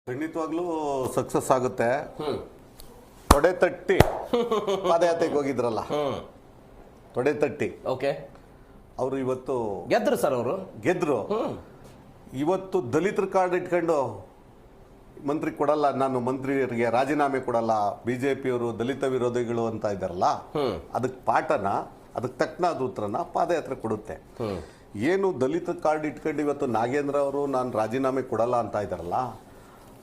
ಖಂಡಿತವಾಗ್ಲೂ ಸಕ್ಸಸ್ ಆಗುತ್ತೆ. ತೊಡೆ ತಟ್ಟಿ ಪಾದಯಾತ್ರೆಗೆ ಹೋಗಿದ್ರಲ್ಲ, ತೊಡೆ ತಟ್ಟಿ ಓಕೆ, ಅವರು ಇವತ್ತು ಗೆದ್ರು ಸರ್. ಅವರು ಗೆದ್ರು. ಇವತ್ತು ದಲಿತರ ಕಾರ್ಡ್ ಇಟ್ಕೊಂಡು ಮಂತ್ರಿ ಕೊಡಲ್ಲ, ನಾನು ಮಂತ್ರಿಯರಿಗೆ ರಾಜೀನಾಮೆ ಕೊಡಲ್ಲ, ಬಿಜೆಪಿಯವರು ದಲಿತ ವಿರೋಧಿಗಳು ಅಂತ ಇದ್ದಾರಲ್ಲ, ಅದಕ್ಕೆ ಪಾಠನ, ಅದಕ್ಕೆ ತಕ್ಕನಾದ ಉತ್ತರನ ಪಾದಯಾತ್ರೆ ಕೊಡುತ್ತೆ. ಏನು ದಲಿತ ಕಾರ್ಡ್ ಇಟ್ಕೊಂಡು ಇವತ್ತು ನಾಗೇಂದ್ರ ಅವರು ನಾನು ರಾಜೀನಾಮೆ ಕೊಡಲ್ಲ ಅಂತ ಇದ್ದಾರಲ್ಲ,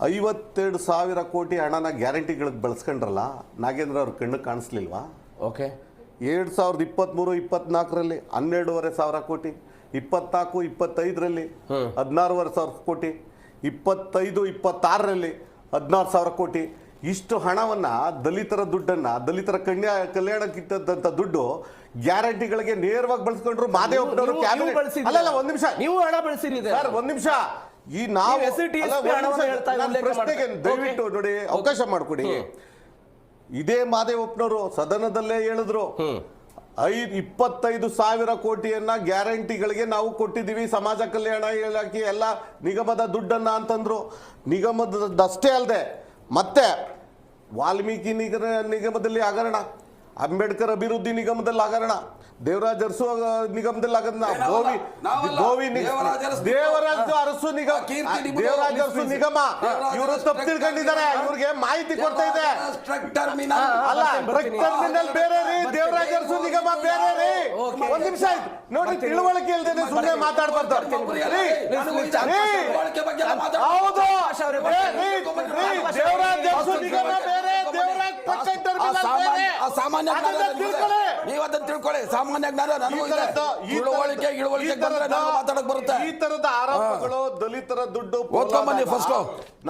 52,000 ಕೋಟಿ ಹಣನ ಗ್ಯಾರಂಟಿಗಳಿಗೆ ಬಳಸ್ಕೊಂಡ್ರಲ್ಲ, ನಾಗೇಂದ್ರ ಅವ್ರ ಕಣ್ಣು ಕಾಣಿಸ್ಲಿಲ್ವಾ? ಓಕೆ, 2023-24ರಲ್ಲಿ 12,500 ಕೋಟಿ, 24-25ರಲ್ಲಿ 16,500 ಕೋಟಿ, 25-26ರಲ್ಲಿ 16,000 ಕೋಟಿ. ಇಷ್ಟು ಹಣವನ್ನ, ದಲಿತರ ದುಡ್ಡನ್ನ, ದಲಿತರ ಕಲ್ಯಾಣಕ್ಕಿಟ್ಟಂತ ದುಡ್ಡು ಗ್ಯಾರಂಟಿಗಳಿಗೆ ನೇರವಾಗಿ ಬಳಸ್ಕೊಂಡ್ರು. ಮಾದೇವಪ್ಪನವರು ಅಲ್ಲ, ಒಂದ್ ನಿಮಿಷ, ನೀವು ಹಣ ಬಳಸಿರಿ ಸರ್, ಒಂದ್ ನಿಮಿಷ. ಈ ನಾವು ಪ್ರಶ್ನೆಗೆ ದಯವಿಟ್ಟು ನೋಡಿ, ಅವಕಾಶ ಮಾಡಿಕೊಡಿ. ಇದೇ ಮಾದೇವಪ್ಪನವರು ಸದನದಲ್ಲೇ ಹೇಳಿದ್ರು, 25,000 ಕೋಟಿಯನ್ನ ಗ್ಯಾರಂಟಿಗಳಿಗೆ ನಾವು ಕೊಟ್ಟಿದ್ದೀವಿ, ಸಮಾಜ ಕಲ್ಯಾಣ ಇಲಾಖೆ ಎಲ್ಲ ನಿಗಮದ ದುಡ್ಡನ್ನ ಅಂತಂದ್ರು. ನಿಗಮದಷ್ಟೇ ಅಲ್ಲದೆ ಮತ್ತೆ ವಾಲ್ಮೀಕಿ ನಿಗಮದಲ್ಲಿ ಹಗರಣ, ಅಂಬೇಡ್ಕರ್ ಅಭಿವೃದ್ಧಿ ನಿಗಮದಲ್ಲಿ ಹಗರಣ, ದೇವರಾಜ ಅರಸು ನಿಗಮದಲ್ಲಿ ಹಗರಣ, ದೇವರಾಜ ಅರಸು ನಿಗಮ ಇವರು ತಪ್ಪು ತಿಳ್ಕೊಂಡಿದ್ದಾರೆ. ಇವ್ರಿಗೆ ಮಾಹಿತಿ ಕೊಡ್ತಾ ಇದೆ. ಅಲ್ಲ, ಟ್ರಕ್ ಟರ್ಮಿನಲ್ ಬೇರೆ ರೀ, ದೇವರಾಜ ಅರಸು ನಿಗಮ ಬೇರೆ ರೀ. ಒಂದ್ ನಿಮಿಷ ನೋಡಿ, ತಿಳುವಳಿಕೆ ಇಲ್ದೇನೆ ಸುಮ್ಮನೆ ಮಾತಾಡ್ಬಾರ್ದು. ಹೌದು, ದೇವರಾಜ ಅರಸು ನಿಗಮ ಬೇರೆ, ದೇವರಾಜ ಟ್ರಕ್ ಟರ್ಮಿನಲ್ ಬೇರೆ. ಈ ತರದ ಆರೋಪಗಳು, ದಲಿತರ ದುಡ್ಡು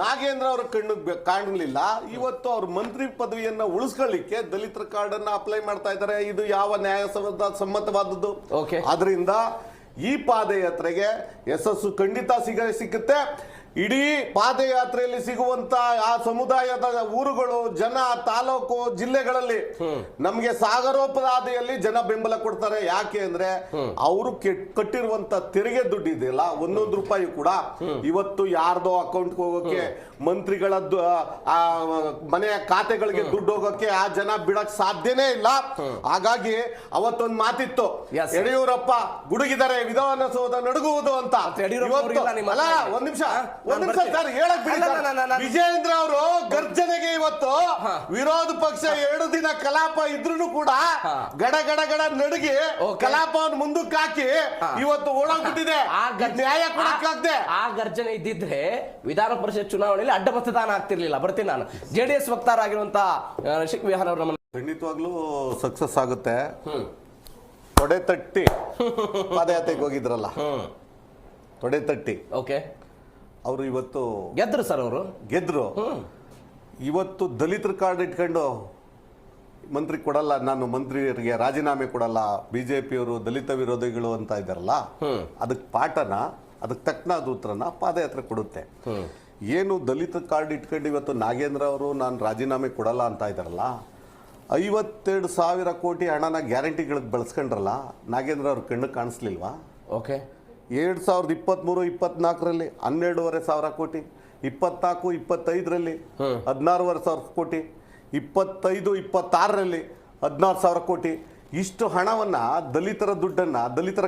ನಾಗೇಂದ್ರ ಅವರ ಕಣ್ಣು ಕಾಣಲಿಲ್ಲ. ಇವತ್ತು ಅವ್ರ ಮಂತ್ರಿ ಪದವಿಯನ್ನ ಉಳಿಸ್ಕೊಳ್ಳಿಕ್ಕೆ ದಲಿತರ ಕಾರ್ಡ್ ಅನ್ನ ಅಪ್ಲೈ ಮಾಡ್ತಾ ಇದ್ದಾರೆ. ಇದು ಯಾವ ನ್ಯಾಯಸಮ್ಮತವಾದದ್ದು? ಆದ್ರಿಂದ ಈ ಪಾದಯಾತ್ರೆಗೆ ಯಶಸ್ಸು ಖಂಡಿತ ಸಿಕ್ಕುತ್ತೆ. ಇಡೀ ಪಾದಯಾತ್ರೆಯಲ್ಲಿ ಸಿಗುವಂತ ಆ ಸಮುದಾಯದ ಊರುಗಳು, ಜನ, ತಾಲೂಕು, ಜಿಲ್ಲೆಗಳಲ್ಲಿ ನಮ್ಗೆ ಸಾಗರೋಪರಾಧಿಯಲ್ಲಿ ಜನ ಬೆಂಬಲ ಕೊಡ್ತಾರೆ. ಯಾಕೆ ಅಂದ್ರೆ ಅವರು ಕಟ್ಟಿರುವಂತ ತೆರಿಗೆ ದುಡ್ಡು ಇದೆಯಲ್ಲ, 1 ರೂಪಾಯಿ ಕೂಡ ಇವತ್ತು ಯಾರ್ದೋ ಅಕೌಂಟ್ಗೆ ಹೋಗೋಕೆ, ಮಂತ್ರಿಗಳದ್ದು ಮನೆಯ ಖಾತೆಗಳಿಗೆ ದುಡ್ಡು ಹೋಗೋಕೆ ಆ ಜನ ಬಿಡಕ್ ಸಾಧ್ಯನೇ ಇಲ್ಲ. ಹಾಗಾಗಿ ಅವತ್ತೊಂದು ಮಾತಿತ್ತು, ಯಡಿಯೂರಪ್ಪ ಗುಡುಗಿದರೆ ವಿಧಾನಸೌಧ ನಡುಗುವುದು ಅಂತ. ಅಲ್ಲ, ಒಂದ್ ನಿಮಿಷ ಸರ್, ಹೇಳಕ್ ಬಿಡಿ. ವಿಜಯೇಂದ್ರ ಅವರು ಗರ್ಜನೆಗೆ ಇವತ್ತು ವಿರೋಧ ಪಕ್ಷ 2 ದಿನ ಕಲಾಪ ಇದ್ರೂ ಕೂಡ ಗಡ ಗಡ ಗಡ ನಡುಗಿ ಕಲಾಪವನ್ನು ಮುಂದಕ್ಕೆ ಹಾಕಿ ಇವತ್ತು ಓಡೋಗ್ಬಿಟ್ಟಿದೆ. ನ್ಯಾಯ ಕೊಡಕ್ಕಾಗದೆ ಆ ಗರ್ಜನೆ ಇದ್ದಿದ್ರೆ ವಿಧಾನ ಪರಿಷತ್ ಚುನಾವಣೆಯಲ್ಲಿ ಅಡ್ಡ ಮತದಾನ ಆಗ್ತಿರ್ಲಿಲ್ಲ. ಬರ್ತೀನಿ ನಾನು. ಜೆಡಿಎಸ್ ವಕ್ತಾರಾಗಿರುವಂತಹ ರಿಷಿಕ್ ವಿಹಾನ್ ಅವರು ಖಂಡಿತವಾಗ್ಲೂ ಸಕ್ಸಸ್ ಆಗುತ್ತೆ. ತೊಡೆ ತಟ್ಟಿ ಪಾದಯಾತ್ರೆಗೆ ಹೋಗಿದ್ರಲ್ಲ, ತೊಡೆ ತಟ್ಟಿ ಓಕೆ, ಅವರು ಇವತ್ತು ಗೆದ್ರು ಸರ್. ಅವರು ಗೆದ್ರು. ಇವತ್ತು ದಲಿತರ ಕಾರ್ಡ್ ಇಟ್ಕೊಂಡು ಮಂತ್ರಿ ಕೊಡಲ್ಲ, ನಾನು ಮಂತ್ರಿಯರಿಗೆ ರಾಜೀನಾಮೆ ಕೊಡಲ್ಲ, ಬಿಜೆಪಿಯವರು ದಲಿತ ವಿರೋಧಿಗಳು ಅಂತ ಇದ್ದಾರಲ್ಲ, ಅದಕ್ಕೆ ಪಾಠನ, ಅದಕ್ಕೆ ತಕ್ಕನಾದ ಉತ್ತರನ ಪಾದಯಾತ್ರೆ ಕೊಡುತ್ತೆ. ಏನು ದಲಿತ ಕಾರ್ಡ್ ಇಟ್ಕೊಂಡು ಇವತ್ತು ನಾಗೇಂದ್ರ ಅವರು ನಾನು ರಾಜೀನಾಮೆ ಕೊಡಲ್ಲ ಅಂತ ಇದ್ದಾರಲ್ಲ, 52,000 ಕೋಟಿ ಹಣನ ಗ್ಯಾರಂಟಿಗಳಿಗೆ ಬಳಸ್ಕೊಂಡ್ರಲ್ಲ, ನಾಗೇಂದ್ರ ಅವ್ರ ಕಣ್ಣು ಕಾಣಿಸ್ಲಿಲ್ವಾ? ಓಕೆ, 2023-24ರಲ್ಲಿ 12,500 ಕೋಟಿ, 24-25ರಲ್ಲಿ 16,500 ಕೋಟಿ, 25-26ರಲ್ಲಿ 16,000 ಕೋಟಿ. ಇಷ್ಟು ಹಣವನ್ನ, ದಲಿತರ ದುಡ್ಡನ್ನ, ದಲಿತರ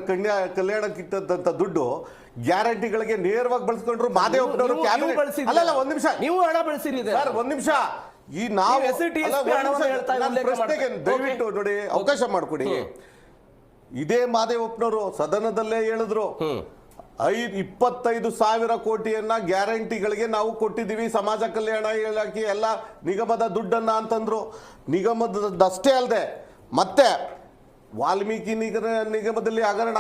ಕಲ್ಯಾಣಕ್ಕಿಟ್ಟಂತ ದುಡ್ಡು ಗ್ಯಾರಂಟಿಗಳಿಗೆ ನೇರವಾಗಿ ಬಳಸ್ಕೊಂಡ್ರು. ಮಾದೇವಪ್ಪನವರು ಅಲ್ಲ, ಒಂದ್ ನಿಮಿಷ, ನೀವು ಹಣ ಬಳಸಿರಿ ಸರ್, ಒಂದ್ ನಿಮಿಷ. ಈ ನಾವು ಪ್ರಶ್ನೆಗೆ ದಯವಿಟ್ಟು ನೋಡಿ, ಅವಕಾಶ ಮಾಡಿಕೊಡಿ. ಇದೇ ಮಾದೇವಪ್ಪನವರು ಸದನದಲ್ಲೇ ಹೇಳಿದ್ರು, 25,000 ಕೋಟಿಯನ್ನ ಗ್ಯಾರಂಟಿಗಳಿಗೆ ನಾವು ಕೊಟ್ಟಿದ್ದೀವಿ, ಸಮಾಜ ಕಲ್ಯಾಣ ಇಲಾಖೆ ಎಲ್ಲ ನಿಗಮದ ದುಡ್ಡನ್ನ ಅಂತಂದ್ರು. ನಿಗಮದಷ್ಟೇ ಅಲ್ಲದೆ ಮತ್ತೆ ವಾಲ್ಮೀಕಿ ನಿಗಮದಲ್ಲಿ ಹಗರಣ,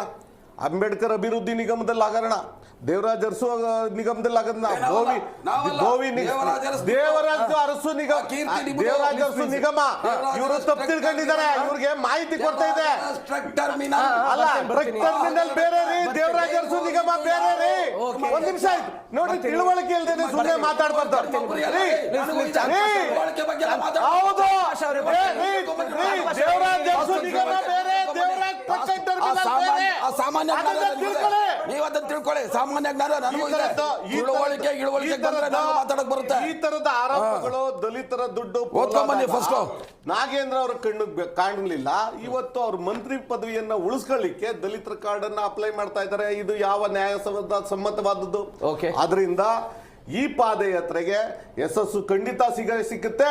ಅಂಬೇಡ್ಕರ್ ಅಭಿವೃದ್ಧಿ ನಿಗಮದಲ್ಲಿ ಹಗರಣ, ದೇವರಾಜ ಅರಸು ನಿಗಮದಲ್ಲಿ ಹಗರಣ, ದೇವರಾಜ ಅರಸು ನಿಗಮ ಇವರು ತಪ್ಪು ತಿಳ್ಕೊಂಡಿದ್ದಾರೆ. ಇವ್ರಿಗೆ ಮಾಹಿತಿ ಕೊಡ್ತಾ ಇದೆ. ಅಲ್ಲ, ಟ್ರಕ್ ಟರ್ಮಿನಲ್ ಬೇರೆ ರೀ, ದೇವರಾಜ ಅರಸು ನಿಗಮ ಬೇರೆ ರೀ. ಒಂದ್ ನಿಮಿಷ ನೋಡಿ, ತಿಳುವಳಿಕೆ ಇಲ್ದೇನೆ ಸುಮ್ಮನೆ ಮಾತಾಡ್ಬಾರ್ದು. ಹೌದು, ದೇವರಾಜ ಅರಸು ನಿಗಮ ಬೇರೆ, ದೇವರಾಜ ಟ್ರಕ್ ಟರ್ಮಿನಲ್ ಸಾಮಾನ್ಯ ನೀವು ಅದನ್ನ ತಿಳ್ಕೊಳ್ಳಿ. ಸಾಮಾನ್ಯ ಜ್ಞಾನ ನನಗೂ ಇದೆ. ಇಳುವಳಿಕೆ ಬಂದ್ರೆ ನಾನು ಮಾತಾಡಕ್ ಬರುತ್ತೆ. ಈ ತರದ ಆರೋಪಗಳು ದಲಿತರ ದುಡ್ಡು ಓದ್ಕೊಂಬನ್ನಿ ಫಸ್ಟ್. ನಾಗೇಂದ್ರ ಅವರ ಕಾಣಲಿಲ್ಲ. ಇವತ್ತು ಅವ್ರ ಮಂತ್ರಿ ಪದವಿಯನ್ನ ಉಳಿಸ್ಕೊಳ್ಳಿಕ್ಕೆ ದಲಿತರ ಕಾರ್ಡ್ ಅನ್ನ ಅಪ್ಲೈ ಮಾಡ್ತಾ ಇದ್ದಾರೆ. ಇದು ಯಾವ ಸಮ್ಮತವಾದದ್ದು? ಆದ್ರಿಂದ ಈ ಪಾದಯಾತ್ರೆಗೆ ಯಶಸ್ಸು ಖಂಡಿತ ಸಿಗುತ್ತೆ.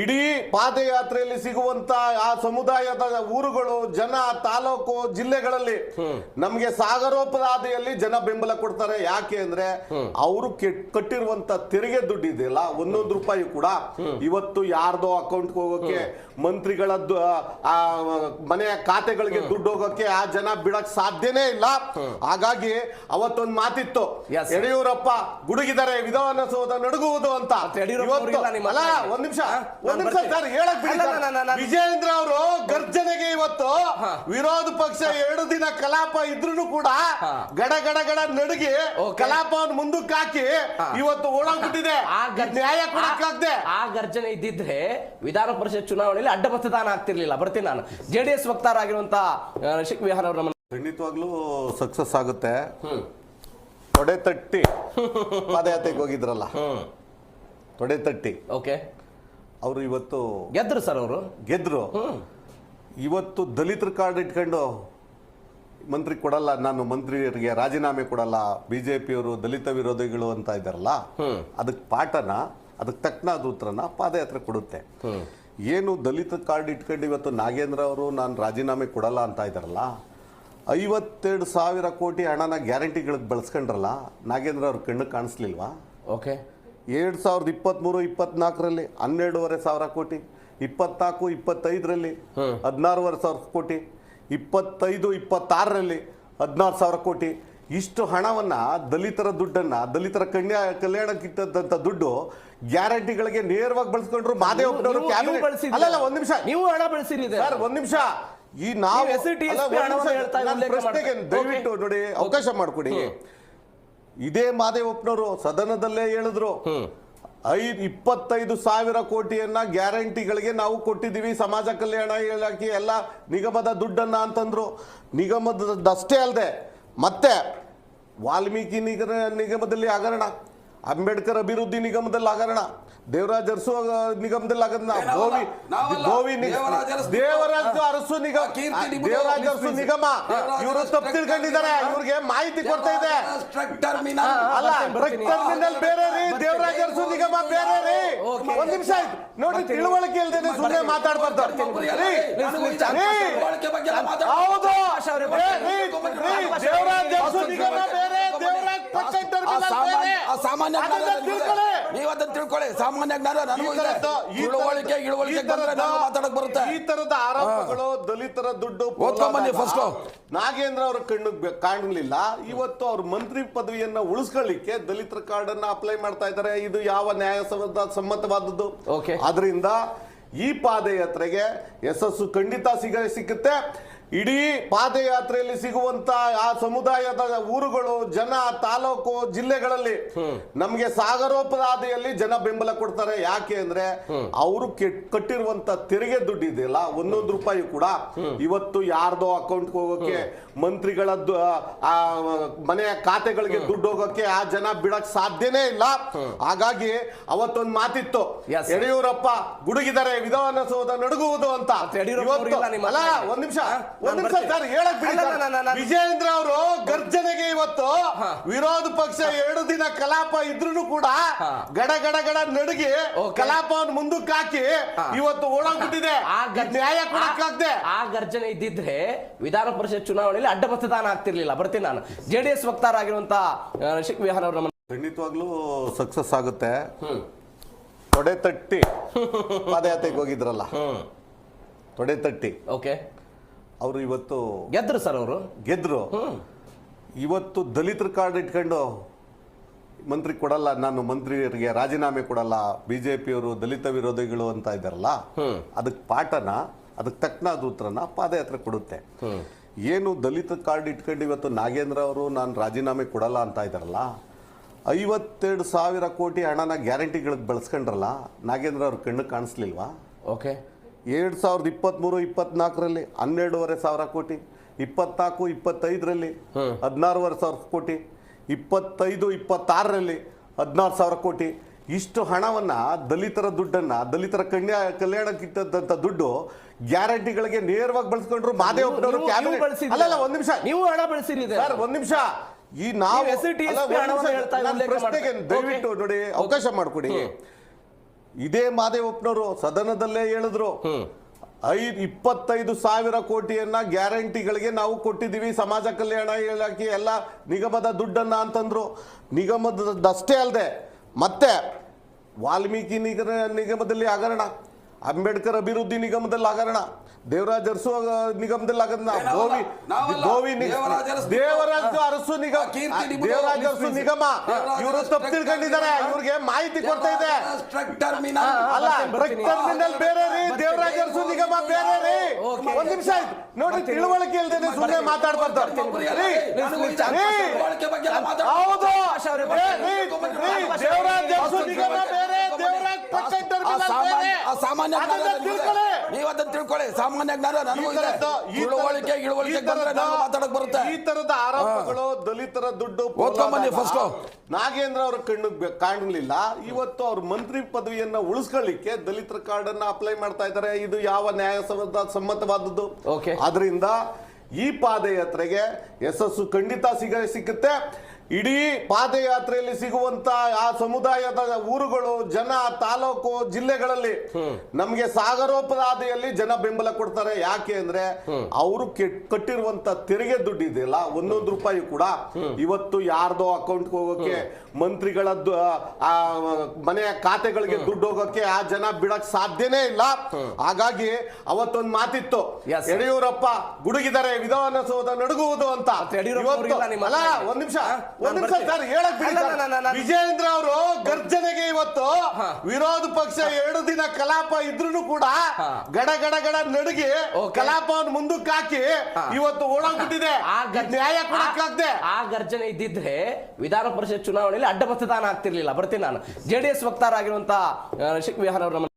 ಇಡೀ ಪಾದಯಾತ್ರೆಯಲ್ಲಿ ಸಿಗುವಂತ ಆ ಸಮುದಾಯದ ಊರುಗಳು, ಜನ, ತಾಲೂಕು, ಜಿಲ್ಲೆಗಳಲ್ಲಿ ನಮ್ಗೆ ಸಾಗರೋಪರಾಧಿಯಲ್ಲಿ ಜನ ಬೆಂಬಲ ಕೊಡ್ತಾರೆ. ಯಾಕೆ ಅಂದ್ರೆ ಅವರು ಕಟ್ಟಿರುವಂತ ತೆರಿಗೆ ದುಡ್ಡು ಇದೆಯಲ್ಲ, 1 ರೂಪಾಯಿ ಕೂಡ ಇವತ್ತು ಯಾರ್ದೋ ಅಕೌಂಟ್ಗೆ ಹೋಗೋಕೆ, ಮಂತ್ರಿಗಳದ್ದು ಮನೆಯ ಖಾತೆಗಳಿಗೆ ದುಡ್ಡು ಹೋಗೋಕೆ ಆ ಜನ ಬಿಡಕ್ ಸಾಧ್ಯನೇ ಇಲ್ಲ. ಹಾಗಾಗಿ ಅವತ್ತೊಂದು ಮಾತಿತ್ತು, ಯಡಿಯೂರಪ್ಪ ಗುಡುಗಿದರೆ ವಿಧಾನಸೌಧ ನಡುಗುವುದು ಅಂತ. ಒಂದ್ ನಿಮಿಷ ಸರ್ ಹೇಳಕ್ ಬಿಡಿ. ವಿಜಯೇಂದ್ರ ಅವರು ಗರ್ಜನೆಗೆ ಇವತ್ತು ವಿರೋಧ ಪಕ್ಷ 2 ದಿನ ಕಲಾಪ ಇದ್ರೂ ಕೂಡ ಗಡ ಗಡ ಗಡ ನಡುಗಿ ಕಲಾಪವನ್ನು ಮುಂದಕ್ಕೆ ಹಾಕಿ ಇವತ್ತು ಓಡೋಗ್ಬಿಟ್ಟಿದೆ. ನ್ಯಾಯ ಕೊಡಕ್ಕಾಗದೆ ಆ ಗರ್ಜನೆ ಇದ್ದಿದ್ರೆ ವಿಧಾನ ಪರಿಷತ್ ಚುನಾವಣೆಯಲ್ಲಿ ಅಡ್ಡ ಮತದಾನ ಆಗ್ತಿರ್ಲಿಲ್ಲ. ಬರ್ತೀನಿ ನಾನು. ಜೆಡಿಎಸ್ ವಕ್ತಾರರಾಗಿರುವಂತ ರಿಷಿಕ್ ವಿಹಾನ್ ಅವರು ಖಂಡಿತವಾಗ್ಲೂ ಸಕ್ಸಸ್ ಆಗುತ್ತೆ. ತೊಡೆ ತಟ್ಟಿ ಪಾದಯಾತ್ರೆಗೆ ಹೋಗಿದ್ರಲ್ಲ, ತೊಡೆ ತಟ್ಟಿ ಓಕೆ, ಅವರು ಇವತ್ತು ಗೆದ್ರು ಸರ್. ಅವರು ಗೆದ್ರು. ಇವತ್ತು ದಲಿತರ ಕಾರ್ಡ್ ಇಟ್ಕೊಂಡು ಮಂತ್ರಿ ಕೊಡಲ್ಲ, ನಾನು ಮಂತ್ರಿಯರಿಗೆ ರಾಜೀನಾಮೆ ಕೊಡಲ್ಲ, ಬಿಜೆಪಿಯವರು ದಲಿತ ವಿರೋಧಿಗಳು ಅಂತ ಇದ್ದಾರಲ್ಲ, ಅದಕ್ಕೆ ಪಾಠನ, ಅದಕ್ಕೆ ತಕ್ಕನಾದ ಉತ್ತರನ ಪಾದಯಾತ್ರೆ ಕೊಡುತ್ತೆ. ಏನು ದಲಿತ ಕಾರ್ಡ್ ಇಟ್ಕೊಂಡು ಇವತ್ತು ನಾಗೇಂದ್ರ ಅವರು ನಾನು ರಾಜೀನಾಮೆ ಕೊಡಲ್ಲ ಅಂತ ಇದ್ದಾರಲ್ಲ, 52,000 ಕೋಟಿ ಹಣನ ಗ್ಯಾರಂಟಿಗಳಿಗೆ ಬಳಸ್ಕೊಂಡ್ರಲ್ಲ, ನಾಗೇಂದ್ರ ಅವ್ರ ಕಣ್ಣು ಕಾಣಿಸ್ಲಿಲ್ವಾ? ಓಕೆ, 2023-24ರಲ್ಲಿ 12,500 ಕೋಟಿ, 24-25ರಲ್ಲಿ 16,500 ಕೋಟಿ, 25-26ರಲ್ಲಿ 16,000 ಕೋಟಿ. ಇಷ್ಟು ಹಣವನ್ನ ದಲಿತರ ದುಡ್ಡನ್ನ, ದಲಿತರ ಕಲ್ಯಾಣಕ್ಕಿಟ್ಟಂತ ದುಡ್ಡು ಗ್ಯಾರಂಟಿಗಳಿಗೆ ನೇರವಾಗಿ ಬಳಸ್ಕೊಂಡ್ರು. ಮಾದೇವಪ್ಪನವರು ಅಲ್ಲಲ್ಲ, ಒಂದ್ ನಿಮಿಷ, ನೀವು ಹಣ ಬಳಸಿರಿ ಸರ್, ಒಂದ್ ನಿಮಿಷ. ಈ ನಾವು ಪ್ರಶ್ನೆಗೆ ದಯವಿಟ್ಟು ನೋಡಿ ಅವಕಾಶ ಮಾಡಿಕೊಡಿ. ಇದೇ ಮಾದೇವಪ್ಪನವರು ಸದನದಲ್ಲೇ ಹೇಳಿದ್ರು, 25,000 ಕೋಟಿಯನ್ನ ಗ್ಯಾರಂಟಿಗಳಿಗೆ ನಾವು ಕೊಟ್ಟಿದ್ದೀವಿ, ಸಮಾಜ ಕಲ್ಯಾಣ ಇಲಾಖೆ ಎಲ್ಲ ನಿಗಮದ ದುಡ್ಡನ್ನ ಅಂತಂದ್ರು. ನಿಗಮದಷ್ಟೇ ಅಲ್ಲದೆ ಮತ್ತೆ ವಾಲ್ಮೀಕಿ ನಿಗಮದಲ್ಲಿ ಹಗರಣ, ಅಂಬೇಡ್ಕರ್ ಅಭಿವೃದ್ಧಿ ನಿಗಮದಲ್ಲಿ ಹಗರಣ, ದೇವರಾಜ ಅರಸು ನಿಗಮದಲ್ಲಿ ಹಗರಣ, ದೇವರಾಜ ಅರಸು ನಿಗಮ ಇವರು ತಪ್ಪು ತಿಳ್ಕೊಂಡಿದ್ದಾರೆ. ಇವ್ರಿಗೆ ಮಾಹಿತಿ ಕೊಡ್ತಾ ಇದೆ. ಅಲ್ಲ, ಟರ್ಮಿನಲ್ ಬೇರೆ ರೀ, ದೇವರಾಜ ಅರಸು ನಿಗಮ ಬೇರೆ ರೀ. ಒಂದ್ ನಿಮಿಷ ಆಯ್ತು ನೋಡ್ರಿ, ತಿಳುವಳಿಕೆ ಇಲ್ದೇನೆ ಸುಮ್ಮನೆ ಮಾತಾಡ್ಬಾರ್ದು. ಹೌದು, ದೇವರಾಜ ಅರಸು ನಿಗಮ ಬೇರೆ, ದೇವರಾಜ ಸಾಮಾನ್ಯ ನೀವು ಅದನ್ನ ತಿಳ್ಕೊಳ್ಳಿ. ಸಾಮಾನ್ಯ ಜ್ಞಾನ ನನಗೂ ಇದೆ. ಇಳುವಳಿಕೆ ಬಂದ್ರೆ ನಾನು ಮಾತಾಡಕ್ ಬರುತ್ತೆ. ಈ ತರದ ಆರೋಪಗಳು ದಲಿತರ ದುಡ್ಡು ಓದ್ಕೊಂಬನ್ನಿ ಫಸ್ಟ್. ನಾಗೇಂದ್ರ ಅವರ ಕಾಣಲಿಲ್ಲ. ಇವತ್ತು ಅವ್ರ ಮಂತ್ರಿ ಪದವಿಯನ್ನ ಉಳಿಸ್ಕೊಳ್ಳಿಕ್ಕೆ ದಲಿತರ ಕಾರ್ಡ್ ಅನ್ನ ಅಪ್ಲೈ ಮಾಡ್ತಾ ಇದ್ದಾರೆ. ಇದು ಯಾವ ಸಮ್ಮತವಾದದ್ದು? ಆದ್ರಿಂದ ಈ ಪಾದಯಾತ್ರೆಗೆ ಯಶಸ್ಸು ಖಂಡಿತ ಸಿಗುತ್ತೆ. ಇಡೀ ಪಾದಯಾತ್ರೆಯಲ್ಲಿ ಸಿಗುವಂತ ಆ ಸಮುದಾಯದ ಊರುಗಳು, ಜನ, ತಾಲೂಕು, ಜಿಲ್ಲೆಗಳಲ್ಲಿ ನಮ್ಗೆ ಸಾಗರೋಪರಾಧಿಯಲ್ಲಿ ಜನ ಬೆಂಬಲ ಕೊಡ್ತಾರೆ. ಯಾಕೆ ಅಂದ್ರೆ ಅವರು ಕಟ್ಟಿರುವಂತ ತೆರಿಗೆ ದುಡ್ಡು ಇದೆಯಲ್ಲ, 1 ರೂಪಾಯಿ ಕೂಡ ಇವತ್ತು ಯಾರ್ದೋ ಅಕೌಂಟ್ಗೆ ಹೋಗೋಕೆ, ಮಂತ್ರಿಗಳದ್ದು ಮನೆಯ ಖಾತೆಗಳಿಗೆ ದುಡ್ಡು ಹೋಗೋಕೆ ಆ ಜನ ಬಿಡಕ್ ಸಾಧ್ಯನೇ ಇಲ್ಲ. ಹಾಗಾಗಿ ಅವತ್ತೊಂದು ಮಾತಿತ್ತು, ಯಡಿಯೂರಪ್ಪ ಗುಡುಗಿದರೆ ವಿಧಾನಸೌಧ ನಡುಗುವುದು ಅಂತ. ಅಲ್ಲ, ಒಂದ್ ನಿಮಿಷ ಸರ್ ಹೇಳಕ್ ಬಿಡಿ. ವಿಜಯೇಂದ್ರ ಅವರು ಗರ್ಜನೆಗೆ ಇವತ್ತು ವಿರೋಧ ಪಕ್ಷ 2 ದಿನ ಕಲಾಪ ಇದ್ರೂ ಕೂಡ ಗಡ ಗಡ ಗಡ ನಡುಗಿ ಕಲಾಪವನ್ನು ಮುಂದಕ್ಕೆ ಹಾಕಿ ಇವತ್ತು ಓಡೋಗ್ಬಿಟ್ಟಿದೆ. ನ್ಯಾಯ ಕೊಡಕ್ಕಾಗದೆ ಆ ಗರ್ಜನೆ ಇದ್ದಿದ್ರೆ ವಿಧಾನ ಪರಿಷತ್ ಚುನಾವಣೆಯಲ್ಲಿ ಅಡ್ಡ ಮತದಾನ ಆಗ್ತಿರ್ಲಿಲ್ಲ. ಬರ್ತೀನಿ ನಾನು. ಜೆಡಿಎಸ್ ವಕ್ತಾರರಾಗಿರುವಂತ ರಿಷಿಕ್ ವಿಹಾನ್ ಅವರು ಖಂಡಿತವಾಗ್ಲೂ ಸಕ್ಸಸ್ ಆಗುತ್ತೆ. ತೊಡೆ ತಟ್ಟಿ ಪಾದಯಾತ್ರೆಗೆ ಹೋಗಿದ್ರಲ್ಲ, ತೊಡೆ ತಟ್ಟಿ ಓಕೆ, ಅವರು ಇವತ್ತು ಗೆದ್ರು ಸರ್. ಅವರು ಗೆದ್ರು. ಇವತ್ತು ದಲಿತರ ಕಾರ್ಡ್ ಇಟ್ಕೊಂಡು ಮಂತ್ರಿ ಕೊಡಲ್ಲ, ನಾನು ಮಂತ್ರಿಯರಿಗೆ ರಾಜೀನಾಮೆ ಕೊಡಲ್ಲ, ಬಿಜೆಪಿಯವರು ದಲಿತ ವಿರೋಧಿಗಳು ಅಂತ ಇದ್ದಾರಲ್ಲ, ಅದಕ್ಕೆ ಪಾಠನ, ಅದಕ್ಕೆ ತಕ್ಕನಾದ ಉತ್ತರನ ಪಾದಯಾತ್ರೆ ಕೊಡುತ್ತೆ. ಏನು ದಲಿತ ಕಾರ್ಡ್ ಇಟ್ಕೊಂಡು ಇವತ್ತು ನಾಗೇಂದ್ರ ಅವರು ನಾನು ರಾಜೀನಾಮೆ ಕೊಡಲ್ಲ ಅಂತ ಇದ್ದಾರಲ್ಲ, 52,000 ಕೋಟಿ ಹಣನ ಗ್ಯಾರಂಟಿಗಳಿಗೆ ಬಳಸ್ಕೊಂಡ್ರಲ್ಲ, ನಾಗೇಂದ್ರ ಅವ್ರ ಕಣ್ಣು ಕಾಣಿಸ್ಲಿಲ್ವಾ? ಓಕೆ, 2023-24ರಲ್ಲಿ 12,500 ಕೋಟಿ, 24, 25ರಲ್ಲಿ 16,500 ಕೋಟಿ, 25, 26ರಲ್ಲಿ 16,000 ಕೋಟಿ. ಇಷ್ಟು ಹಣವನ್ನ ದಲಿತರ ದುಡ್ಡನ್ನ, ದಲಿತರ ಕಲ್ಯಾಣಕ್ಕಿಟ್ಟಂತ ದುಡ್ಡು ಗ್ಯಾರಂಟಿಗಳಿಗೆ ನೇರವಾಗಿ ಬಳಸ್ಕೊಂಡ್ರು. ಮಾದೇವಪ್ಪನವರು ಅಲ್ಲ ಒಂದ್ ನಿಮಿಷ, ನೀವು ಹಣ ಬಳಸಿರಿ ಸರ್ ಒಂದ್ ನಿಮಿಷ. ಈ ನಾವು ಪ್ರಶ್ನೆಗೆ ದಯವಿಟ್ಟು ನೋಡಿ ಅವಕಾಶ ಮಾಡಿಕೊಡಿ. ಇದೇ ಮಾದೇವಪ್ಪನವರು ಸದನದಲ್ಲೇ ಹೇಳಿದ್ರು 25,000 ಕೋಟಿಯನ್ನ ಗ್ಯಾರಂಟಿಗಳಿಗೆ ನಾವು ಕೊಟ್ಟಿದ್ದೀವಿ, ಸಮಾಜ ಕಲ್ಯಾಣ ಇಲಾಖೆ ಎಲ್ಲ ನಿಗಮದ ದುಡ್ಡನ್ನ ಅಂತಂದ್ರು. ನಿಗಮದಷ್ಟೇ ಅಲ್ಲದೆ ಮತ್ತೆ ವಾಲ್ಮೀಕಿ ನಿಗಮದಲ್ಲಿ ಹಗರಣ, ಅಂಬೇಡ್ಕರ್ ಅಭಿವೃದ್ಧಿ ನಿಗಮದಲ್ಲಿ ಹಗರಣ, ದೇವರಾಜ ಅರಸು ನಿಗಮದಲ್ಲಿ ಹಗರಣ, ದೇವರಾಜ ಅರಸು ನಿಗಮ ಇವರು ತಪ್ಪು ತಿಳ್ಕೊಂಡಿದ್ದಾರೆ. ಇವ್ರಿಗೆ ಮಾಹಿತಿ ಕೊಡ್ತಾ ಇದೆ. ಅಲ್ಲ, ಟ್ರಕ್ ಟರ್ಮಿನಲ್ ಬೇರೆ ರೀ, ದೇವರಾಜ ಅರಸು ನಿಗಮ ಬೇರೆ ರೀ. ಒಂದ್ ನಿಮಿಷ ಆಯ್ತು ನೋಡ್ರಿ, ತಿಳುವಳಿಕೆ ಇಲ್ದೇನೆ ಸುಮ್ಮನೆ ಮಾತಾಡ್ಬಾರ್ದು. ಹೌದು, ದೇವರಾಜ ಅರಸು ನಿಗಮ ಬೇರೆ, ದೇವರಾಜ ಟ್ರಕ್ ಟರ್ಮಿನಲ್ ಬೇರೆ. ಸಾಮಾನ್ಯ ನೀವು ಅದನ್ನ ತಿಳ್ಕೊಳ್ಳಿ. ಸಾಮಾನ್ಯ ಜ್ಞಾನ ನನಗೂ ಇದೆ. ತಿಳುವಳಿಕೆ ಬಂದ್ರೆ ನಾನು ಮಾತಾಡಕ್ ಬರುತ್ತೆ. ಈ ತರದ ಆರೋಪಗಳು ದಲಿತರ ದುಡ್ಡು ಓದ್ಕೊಂಬನ್ನಿ ಫಸ್ಟ್. ನಾಗೇಂದ್ರ ಅವರ ಕಣ್ಣಿಗೆ ಕಾಣಲಿಲ್ಲ. ಇವತ್ತು ಅವ್ರ ಮಂತ್ರಿ ಪದವಿಯನ್ನ ಉಳಿಸ್ಕೊಳ್ಳಿಕ್ಕೆ ದಲಿತರ ಕಾರ್ಡ್ ಅನ್ನ ಅಪ್ಲೈ ಮಾಡ್ತಾ ಇದ್ದಾರೆ. ಇದು ಯಾವ ನ್ಯಾಯಸಮ್ಮತವಾದದ್ದು? ಆದ್ರಿಂದ ಈ ಪಾದಯಾತ್ರೆಗೆ ಯಶಸ್ಸು ಖಂಡಿತ ಸಿಗುತ್ತೆ. ಇಡೀ ಪಾದಯಾತ್ರೆಯಲ್ಲಿ ಸಿಗುವಂತ ಆ ಸಮುದಾಯದ ಊರುಗಳು, ಜನ, ತಾಲೂಕು, ಜಿಲ್ಲೆಗಳಲ್ಲಿ ನಮ್ಗೆ ಸಾಗರೋಪರಾಧಿಯಲ್ಲಿ ಜನ ಬೆಂಬಲ ಕೊಡ್ತಾರೆ. ಯಾಕೆ ಅಂದ್ರೆ ಅವರು ಕಟ್ಟಿರುವಂತ ತೆರಿಗೆ ದುಡ್ಡು ಇದೆಯಲ್ಲ, 1 ರೂಪಾಯಿ ಕೂಡ ಇವತ್ತು ಯಾರ್ದೋ ಅಕೌಂಟ್ ಹೋಗೋಕೆ, ಮಂತ್ರಿಗಳದ್ದು ಮನೆಯ ಖಾತೆಗಳಿಗೆ ದುಡ್ಡು ಹೋಗೋಕೆ ಆ ಜನ ಬಿಡಕ್ ಸಾಧ್ಯನೇ ಇಲ್ಲ. ಹಾಗಾಗಿ ಅವತ್ತೊಂದು ಮಾತಿತ್ತು, ಯಡಿಯೂರಪ್ಪ ಗುಡುಗಿದರೆ ವಿಧಾನಸೌಧ ನಡುಗುವುದು ಅಂತ. ಅಲ್ಲ, ಒಂದ್ ನಿಮಿಷ ಸರ್ ಹೇಳಕ್ ಬಿಡಿ. ವಿಜಯೇಂದ್ರ ಅವರು ಗರ್ಜನೆಗೆ ಇವತ್ತು ವಿರೋಧ ಪಕ್ಷ 2 ದಿನ ಕಲಾಪ ಇದ್ರೂ ಕೂಡ ಗಡ ಗಡ ಗಡ ನಡುಗಿ ಕಲಾಪವನ್ನು ಮುಂದಕ್ಕೆ ಹಾಕಿ ಇವತ್ತು ಓಡಾಗ್ಬಿಟ್ಟಿದೆ. ನ್ಯಾಯ ಕೊಡಕ್ಕಾಗದೆ ಆ ಗರ್ಜನೆ ಇದ್ದಿದ್ರೆ ವಿಧಾನ ಪರಿಷತ್ ಚುನಾವಣೆಯಲ್ಲಿ ಅಡ್ಡ ಮತದಾನ ಆಗ್ತಿರ್ಲಿಲ್ಲ. ಬರ್ತೀನಿ ನಾನು. JDS ವಕ್ತಾರ ಆಗಿರುವಂತಹ ರಿಷಿಕ್ ವಿಹಾರ್ ಅವರು